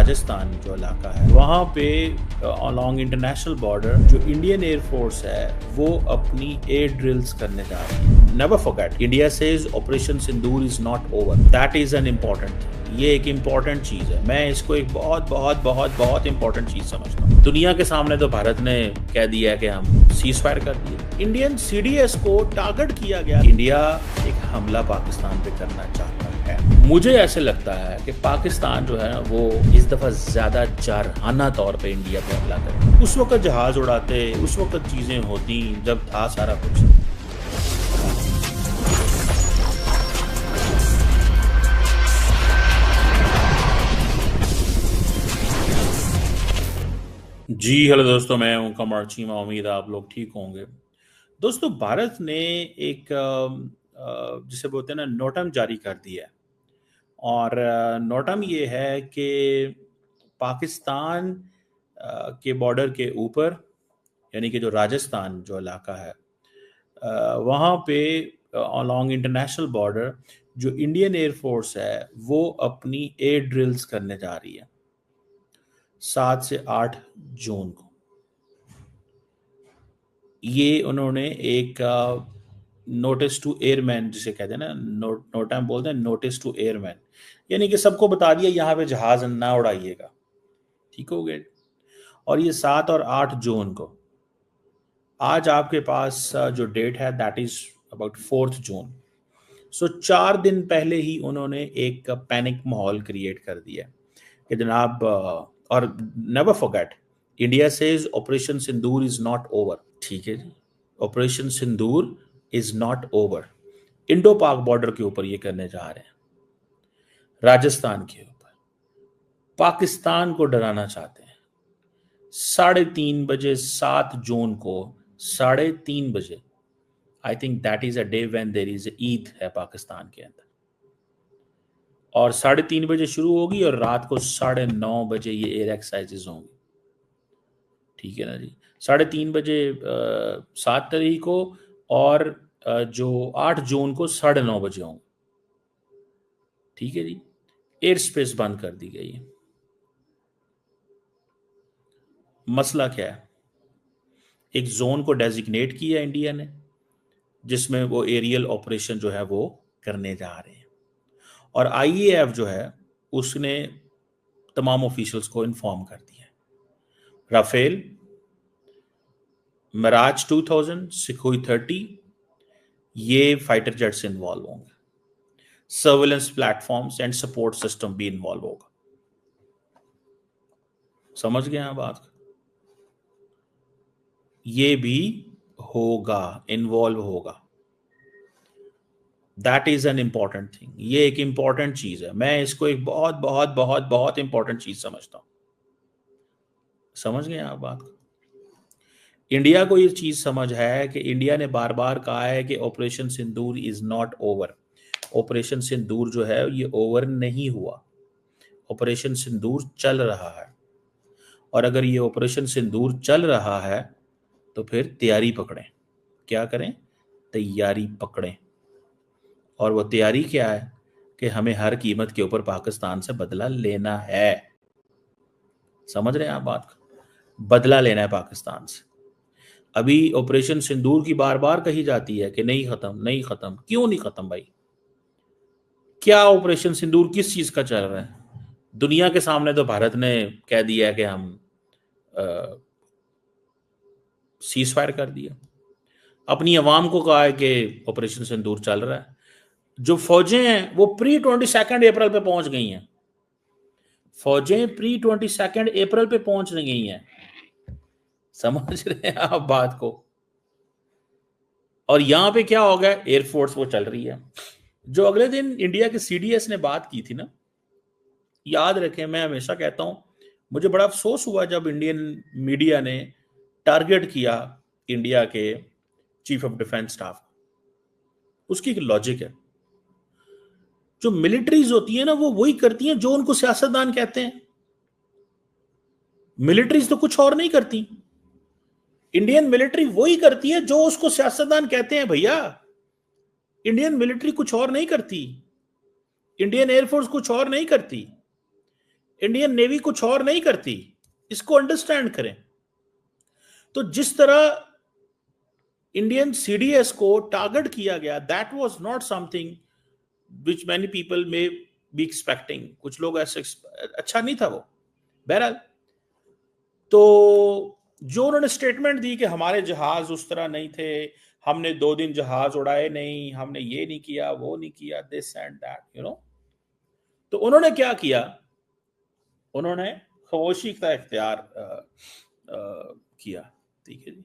राजस्थान जो इलाका है वहाँ पे अलॉन्ग इंटरनेशनल बॉर्डर जो इंडियन एयरफोर्स है वो अपनी एयर ड्रिल्स करने जा रही है। Never forget, India says operation Sindoor is not over. That is an important, ये एक इम्पोर्टेंट चीज है। मैं इसको एक बहुत बहुत बहुत बहुत इंपॉर्टेंट चीज समझता हूँ। दुनिया के सामने तो भारत ने कह दिया है कि हम सीज फायर कर दिए। इंडियन सीडीएस को टारगेट किया गया। इंडिया एक हमला पाकिस्तान पे करना चाहता है। मुझे ऐसे लगता है कि पाकिस्तान जो है वो इस दफा ज्यादा जारहाना तौर पे इंडिया पे हमला करे। उस वक्त जहाज उड़ाते, उस वक्त चीजें होती जब था सारा कुछ। जी हेलो दोस्तों, मैं हूं कमर चीमा। उम्मीद है आप लोग ठीक होंगे। दोस्तों, भारत ने एक जिसे बोलते हैं ना नोटम जारी कर दिया है। और नोटम ये है कि पाकिस्तान के बॉर्डर के ऊपर, यानी कि जो राजस्थान जो इलाका है वहाँ पे अलॉन्ग इंटरनेशनल बॉर्डर जो इंडियन एयरफोर्स है वो अपनी एयर ड्रिल्स करने जा रही है 7 से 8 जून को। ये उन्होंने एक नोटिस टू एयरमैन जिसे कहते हैं ना, नोटम बोलते हैं, नोटिस टू एयरमैन, यानी कि सबको बता दिया यहाँ पे जहाज ना उड़ाइएगा। ठीक हो गए। और ये 7 और 8 जून को, आज आपके पास जो डेट है दैट इज अबाउट 4 जून। सो 4 दिन पहले ही उन्होंने एक पैनिक माहौल क्रिएट कर दिया कि जनाब, और never forget, India says operation Sindoor is not over. ठीक है जी, operation Sindoor is not over. Indo Pak border के ऊपर ये करने जा रहे हैं, राजस्थान के ऊपर। पाकिस्तान को डराना चाहते हैं। 3:30 बजे 7 जून को 3:30 बजे, I think that is a day when there is Eid है पाकिस्तान के अंदर। और 3:30 बजे शुरू होगी और रात को 9:30 बजे ये एयर एक्सरसाइजेज होंगी। ठीक है ना जी। 3:30 बजे 7 तारीख को, और जो 8 जून को 9:30 बजे होंगे। ठीक है जी। एयर स्पेस बंद कर दी गई है। मसला क्या है? एक जोन को डेजिग्नेट किया इंडिया ने जिसमें वो एरियल ऑपरेशन जो है वो करने जा रहे हैं। और आईएएफ जो है उसने तमाम ऑफिशियल्स को इन्फॉर्म कर दिया है। राफेल, मिराज 2000, सुखोई 30, ये फाइटर जेट्स इन्वॉल्व होंगे। Surveillance platforms and support system भी इन्वॉल्व होगा। समझ गए आप बात? ये भी होगा, इन्वॉल्व होगा। That is an important thing. ये एक इंपॉर्टेंट चीज है। मैं इसको एक बहुत बहुत बहुत बहुत इंपॉर्टेंट चीज समझता हूं। समझ गए आप बात? इंडिया को ये चीज समझ है कि इंडिया ने बार बार कहा है कि operation Sindoor is not over. Operation Sindoor जो है ये ओवर नहीं हुआ। ऑपरेशन सिंदूर चल रहा है। और अगर ये ऑपरेशन सिंदूर चल रहा है तो फिर तैयारी पकड़ें। क्या करें? तैयारी पकड़ें। और वो तैयारी क्या है कि हमें हर कीमत के ऊपर पाकिस्तान से बदला लेना है। समझ रहे हैं आप बात? बदला लेना है पाकिस्तान से। अभी ऑपरेशन सिंदूर की बार बार कही जाती है कि नहीं खत्म, नहीं खत्म। क्यों नहीं खत्म भाई? क्या ऑपरेशन सिंदूर किस चीज का चल रहा है? दुनिया के सामने तो भारत ने कह दिया है कि हम सीज फायर कर दिया। अपनी अवाम को कहा है कि ऑपरेशन सिंदूर चल रहा है। जो फौजें हैं वो प्री 22 अप्रैल पे पहुंच गई हैं। फौजें प्री 22 अप्रैल पे पहुंच गई हैं। समझ रहे हैं आप बात को? और यहां पे क्या हो गया? एयरफोर्स वो चल रही है। जो अगले दिन इंडिया के सीडीएस ने बात की थी ना, याद रखें, मैं हमेशा कहता हूं, मुझे बड़ा अफसोस हुआ जब इंडियन मीडिया ने टारगेट किया इंडिया के चीफ ऑफ डिफेंस स्टाफ। उसकी एक लॉजिक है। जो मिलिट्रीज होती है ना वो वही करती हैं जो उनको सियासतदान कहते हैं। मिलिट्रीज तो कुछ और नहीं करती। इंडियन मिलिट्री वही करती है जो उसको सियासतदान कहते हैं भैया। इंडियन मिलिट्री कुछ और नहीं करती। इंडियन एयरफोर्स कुछ और नहीं करती। इंडियन नेवी कुछ और नहीं करती, इसको अंडरस्टैंड करें। तो जिस तरह इंडियन सीडीएस को टारगेट किया गया, that was not something which many people may be expecting. कुछ लोग ऐसे, अच्छा नहीं था वो। बहरहाल, तो जो उन्होंने स्टेटमेंट दी कि हमारे जहाज उस तरह नहीं थे, हमने 2 दिन जहाज उड़ाए नहीं, हमने ये नहीं किया, वो नहीं किया, this and that, you know. तो उन्होंने क्या किया, उन्होंने खामोशी का इख्तियार किया। ठीक है जी।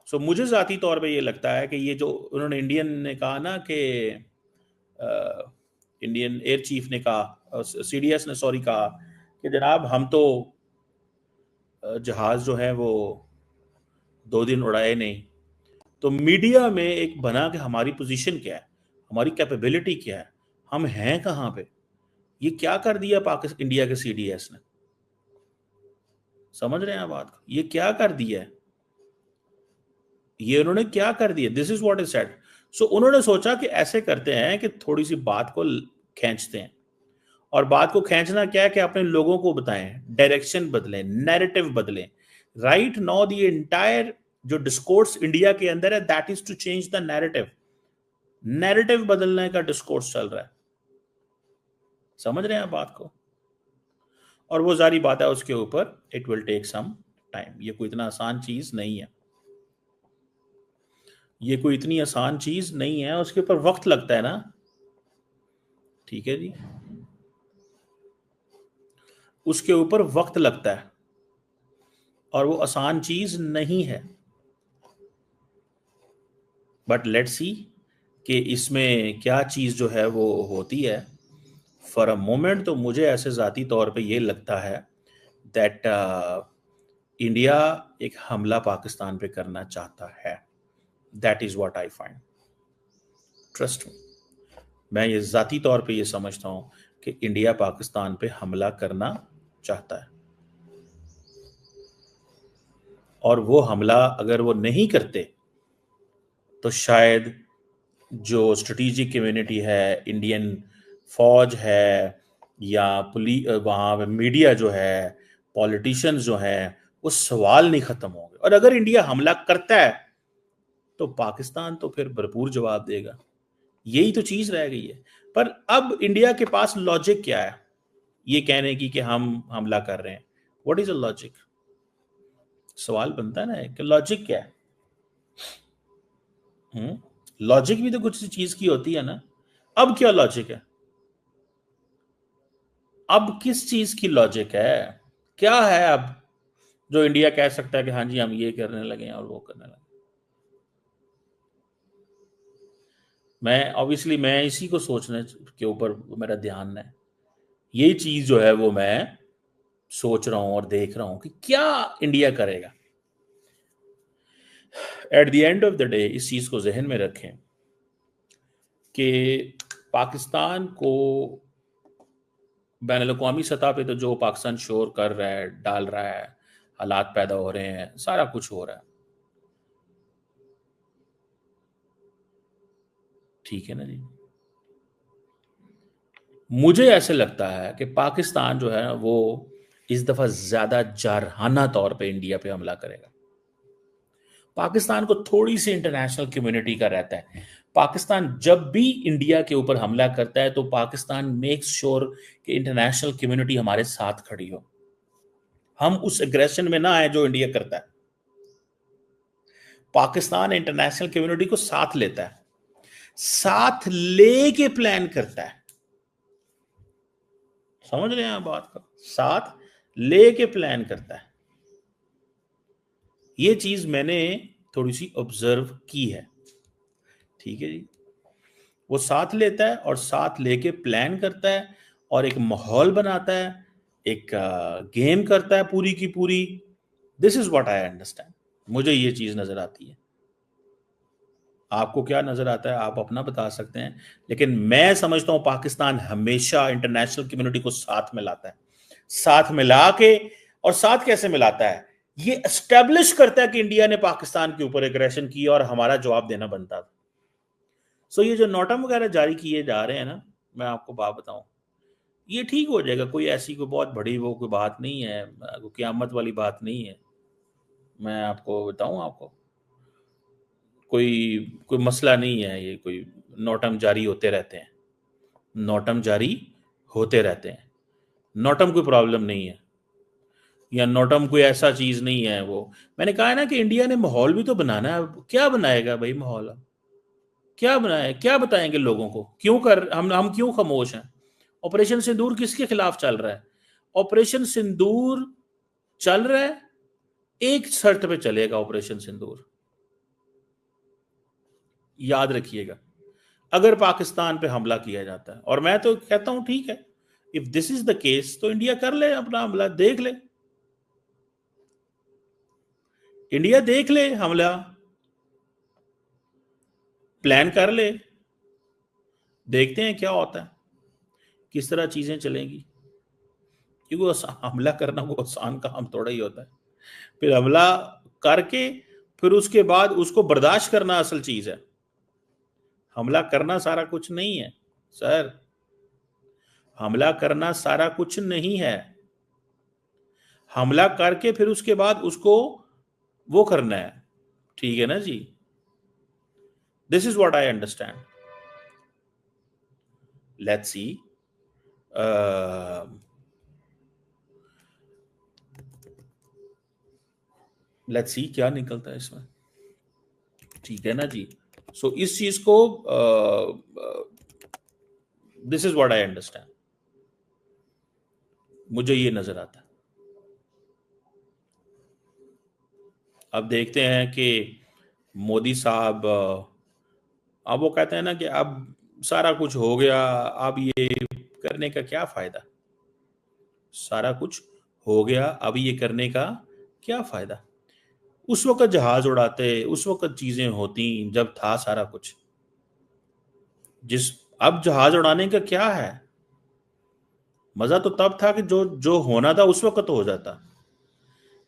सो मुझे जाती तौर पे ये लगता है कि ये जो उन्होंने इंडियन ने कहा ना कि इंडियन एयर चीफ ने कहा, सीडीएस ने सॉरी कहा कि जनाब हम तो जहाज जो है वो 2 दिन उड़ाए नहीं, तो मीडिया में एक बना कि हमारी पोजीशन क्या है, हमारी कैपेबिलिटी क्या है, हम हैं कहाँ पे। ये क्या कर दिया पाकिस्तान, इंडिया के सीडीएस ने, समझ रहे हैं आप बात को, ये क्या कर दिया है, ये उन्होंने क्या कर दिया, this is what is said. So उन्होंने सोचा कि ऐसे करते हैं कि थोड़ी सी बात को खींचते हैं, और बात को खींचना क्या है कि अपने लोगों को बताएं, डायरेक्शन बदलें, नैरेटिव बदलें। राइट नाउ द एंटायर जो डिस्कोर्स इंडिया के अंदर है, that is to change the narrative. Narrative बदलने का डिस्कोर्स चल रहा है, समझ रहे हैं आप बात को। और वो जारी बात है, उसके ऊपर it will take some time. ये कोई इतना आसान चीज नहीं है, ये कोई इतनी आसान चीज नहीं है, उसके ऊपर वक्त लगता है ना। ठीक है जी, उसके ऊपर वक्त लगता है और वो आसान चीज नहीं है। बट लेट्स सी कि इसमें क्या चीज जो है वो होती है। फॉर अ मोमेंट तो मुझे ऐसे जाती तौर पे ये लगता है दैट इंडिया एक हमला पाकिस्तान पे करना चाहता है। That is what I find, trust me. मैं ये जाती तौर पे ये समझता हूं कि इंडिया पाकिस्तान पे हमला करना चाहता है, और वो हमला अगर वो नहीं करते तो शायद जो स्ट्रेटेजिक कम्युनिटी है, इंडियन फौज है, या पुलिस, वहाँ मीडिया जो है, पॉलिटिशियंस जो हैं, वो सवाल नहीं खत्म होंगे। और अगर इंडिया हमला करता है तो पाकिस्तान तो फिर भरपूर जवाब देगा। यही तो चीज रह गई है। पर अब इंडिया के पास लॉजिक क्या है ये कहने की कि हम हमला कर रहे हैं? What is a logic? सवाल बनता है ना कि लॉजिक क्या है। लॉजिक भी तो कुछ चीज की होती है ना। अब क्या लॉजिक है? अब किस चीज की लॉजिक है? क्या है अब जो इंडिया कह सकता है कि हाँ जी हम ये करने लगे हैं और वो करने लगे? मैं ऑब्वियसली मैं इसी को सोचने के ऊपर मेरा ध्यान है। ये चीज जो है वो मैं सोच रहा हूं और देख रहा हूं कि क्या इंडिया करेगा। At the end of the day इस चीज को जहन में रखें कि पाकिस्तान को बैन अवी सतह पे तो जो पाकिस्तान शोर कर रहा है, डाल रहा है, हालात पैदा हो रहे हैं, सारा कुछ हो रहा है, ठीक है ना जी। मुझे ऐसे लगता है कि पाकिस्तान जो है वो इस दफा ज्यादा जारहाना तौर पे इंडिया पे हमला करेगा। पाकिस्तान को थोड़ी सी इंटरनेशनल कम्युनिटी का रहता है। पाकिस्तान जब भी इंडिया के ऊपर हमला करता है तो पाकिस्तान मेक्स श्योर कि इंटरनेशनल कम्युनिटी हमारे साथ खड़ी हो, हम उस एग्रेशन में ना आए जो इंडिया करता है। पाकिस्तान इंटरनेशनल कम्युनिटी को साथ लेता है, साथ लेके प्लान करता है, समझ रहे हैं आप बात का, साथ लेके प्लान करता है। ये चीज मैंने थोड़ी सी ऑब्जर्व की है, ठीक है जी। वो साथ लेता है और साथ लेके प्लान करता है और एक माहौल बनाता है, एक गेम करता है पूरी की पूरी। This is what I understand, मुझे ये चीज नजर आती है। आपको क्या नजर आता है आप अपना बता सकते हैं, लेकिन मैं समझता हूं पाकिस्तान हमेशा इंटरनेशनल कम्युनिटी को साथ में लाता है, साथ मिला के। और साथ कैसे मिलाता है? ये एस्टेब्लिश करता है कि इंडिया ने पाकिस्तान के ऊपर एग्रेशन किया और हमारा जवाब देना बनता था। सो ये जो नोटम वगैरह जारी किए जा रहे हैं ना, मैं आपको बात बताऊं, ये ठीक हो जाएगा, कोई ऐसी कोई बहुत बड़ी वो कोई बात नहीं है, कोई क़यामत वाली बात नहीं है। मैं आपको बताऊं, आपको कोई कोई मसला नहीं है, ये कोई नोटम जारी होते रहते हैं, नोटम जारी होते रहते हैं, नोटम कोई प्रॉब्लम नहीं है, या नोटम कोई ऐसा चीज नहीं है वो। मैंने कहा है ना कि इंडिया ने माहौल भी तो बनाना है, अब क्या बनाएगा भाई माहौल, अब क्या बनाए, क्या बताएंगे लोगों को, क्यों कर हम क्यों खामोश हैं। ऑपरेशन सिंदूर किसके खिलाफ चल रहा है? ऑपरेशन सिंदूर चल रहा है, एक शर्त पे चलेगा ऑपरेशन सिंदूर, याद रखिएगा, अगर पाकिस्तान पे हमला किया जाता है। और मैं तो कहता हूं ठीक है, if this is the case तो इंडिया कर ले अपना हमला, देख ले, इंडिया देख ले हमला, प्लान कर ले, देखते हैं क्या होता है, किस तरह चीजें चलेंगी। क्योंकि हमला करना वो आसान काम थोड़ा ही होता है, फिर हमला करके फिर उसके बाद उसको बर्दाश्त करना असल चीज है। हमला करना सारा कुछ नहीं है सर, हमला करना सारा कुछ नहीं है, हमला करके फिर उसके बाद उसको वो करना है, ठीक है ना जी। This is what I understand. Let's see, let's see क्या निकलता है इसमें, ठीक है ना जी। सो इस चीज को this is what I understand, मुझे ये नजर आता है। अब देखते हैं कि मोदी साहब, अब वो कहते हैं ना कि अब सारा कुछ हो गया, अब ये करने का क्या फायदा, सारा कुछ हो गया अब ये करने का क्या फायदा। उस वक्त जहाज उड़ाते, उस वक्त चीजें होती जब था सारा कुछ, जिस अब जहाज उड़ाने का क्या है, मजा तो तब था कि जो जो होना था उस वक्त तो हो जाता।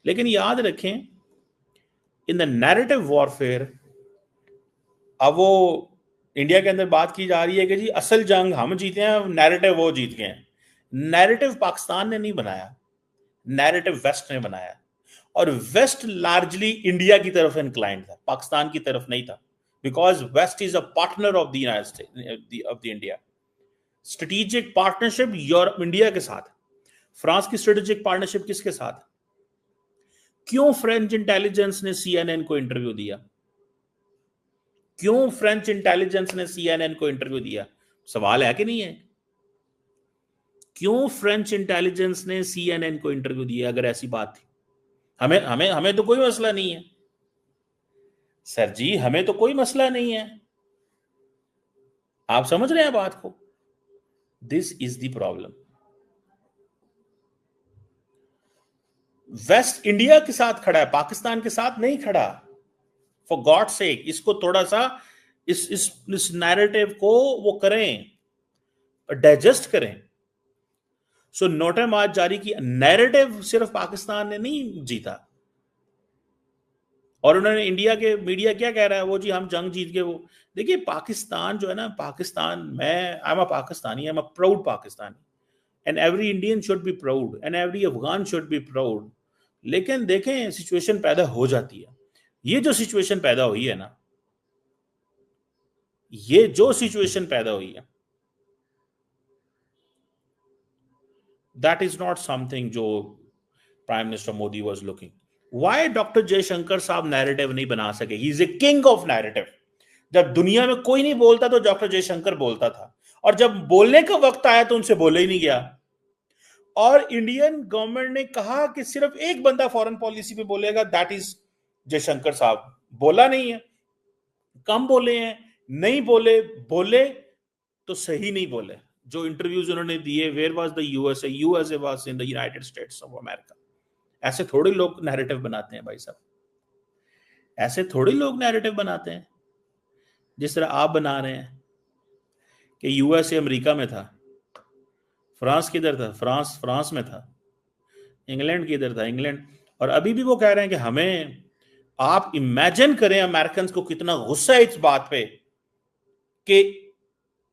लेकिन याद रखें, इन द नैरेटिव वॉरफेयर, अब वो इंडिया के अंदर बात की जा रही है कि जी असल जंग हम जीते हैं, नैरेटिव वो जीत गए हैं। नैरेटिव पाकिस्तान ने नहीं बनाया, नैरेटिव वेस्ट ने बनाया, और वेस्ट लार्जली इंडिया की तरफ इंक्लाइंड था, पाकिस्तान की तरफ नहीं था, because West is a partner of the United State of the India. Strategic partnership Europe India के साथ, फ्रांस की स्ट्रेटेजिक पार्टनरशिप किसके साथ? क्यों फ्रेंच इंटेलिजेंस ने सीएनएन को इंटरव्यू दिया, क्यों फ्रेंच इंटेलिजेंस ने सीएनएन को इंटरव्यू दिया? सवाल है कि नहीं है? क्यों फ्रेंच इंटेलिजेंस ने सीएनएन को इंटरव्यू दिया अगर ऐसी बात थी? हमें हमें हमें तो कोई मसला नहीं है सर जी, हमें तो कोई मसला नहीं है, आप समझ रहे हैं बात को। This is the problem. Waste India के साथ खड़ा है, पाकिस्तान के साथ नहीं खड़ा, फॉर गॉड सेक। इसको थोड़ा सा इस नैरेटिव को वो करें, डाइजेस्ट करें। सो नोटम आज जारी की, नैरेटिव सिर्फ पाकिस्तान ने नहीं जीता, और उन्होंने इंडिया के मीडिया क्या कह रहा है, वो जी हम जंग जीत गए। वो देखिए पाकिस्तान जो है ना, पाकिस्तान, मैं I am a Pakistani, I am a proud Pakistani, and every Indian should be proud and every Afghan should be proud. लेकिन देखें सिचुएशन पैदा हो जाती है, ये जो सिचुएशन पैदा हुई है ना, ये जो सिचुएशन पैदा हुई है, दैट इज नॉट समथिंग जो prime minister Modi was looking. Why doctor Jaishankar साहब नैरेटिव नहीं बना सके? He is a king of narrative. जब दुनिया में कोई नहीं बोलता तो डॉक्टर जयशंकर बोलता था, और जब बोलने का वक्त आया तो उनसे बोला ही नहीं गया। और इंडियन गवर्नमेंट ने कहा कि सिर्फ एक बंदा फॉरेन पॉलिसी पे बोलेगा, दैट इज जयशंकर साहब। बोला नहीं है, कम बोले हैं, नहीं बोले, बोले तो सही नहीं बोले। जो इंटरव्यूज उन्होंने दिए, where was the USA, USA was in the United States of America. ऐसे थोड़े लोग नैरेटिव बनाते हैं भाई साहब, ऐसे थोड़े लोग नैरेटिव बनाते हैं जिस तरह आप बना रहे हैं कि यूएसए अमेरिका में था, फ्रांस किधर था, फ्रांस फ्रांस में था, इंग्लैंड किधर था, इंग्लैंड। और अभी भी वो कह रहे हैं कि हमें, आप इमेजिन करें अमेरिकन को कितना गुस्सा है इस बात पे, कि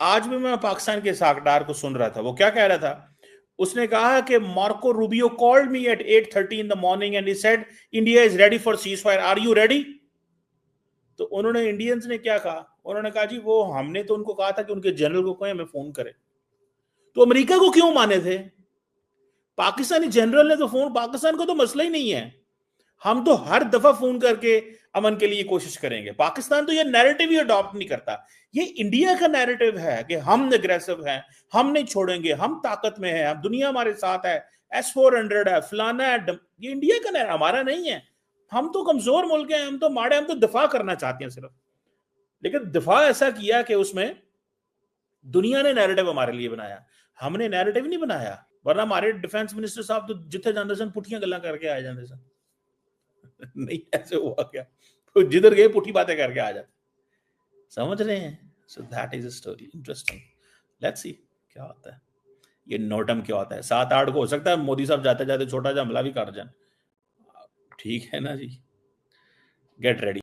आज भी मैं पाकिस्तान के साकदार को सुन रहा था, वो क्या कह रहा था उसने कहा कि Marco Rubio called me at 8:30 in the morning and he said India is ready for ceasefire, are you ready? तो उन्होंने, इंडियंस ने क्या कहा, उन्होंने कहा जी वो हमने तो उनको कहा था कि उनके जनरल को कहें हमें फोन करें। तो अमेरिका को क्यों माने थे? पाकिस्तानी जनरल ने तो फोन, पाकिस्तान को तो मसला ही नहीं है, हम तो हर दफा फोन करके अमन के लिए कोशिश करेंगे। पाकिस्तान तो ये नैरेटिव ही अडॉप्ट नहीं करता। ये इंडिया का नैरेटिव है कि हम अग्रेसिव हैं, हम नहीं छोड़ेंगे, हम ताकत में हैं, दुनिया हमारे साथ है, S-400 है, फलाना है, ये इंडिया का नैरेटिव, हमारा नहीं है। हम तो कमजोर मुल्क हैं, हम तो माड़े, हम तो दफा करना चाहते हैं सिर्फ। लेकिन दफा ऐसा किया कि उसमें दुनिया ने नैरेटिव हमारे लिए बनाया, हमने नैरेटिव नहीं बनाया। वरना हमारे डिफेंस मिनिस्टर साहब तो जिथे जाते सन पुठियां गल्लां करके आ जाते सन। नहीं ऐसे हुआ क्या? तो जिधर गए पुठी बातें करके आ जाते, समझ रहे हैं? So that is a story interesting. Let's see क्या होता है। ये नोटम क्या होता है, 7-8 को हो सकता है मोदी साहब जाते जाते छोटा सा हमला भी कर जाए। ठीक है ना जी, गेट रेडी।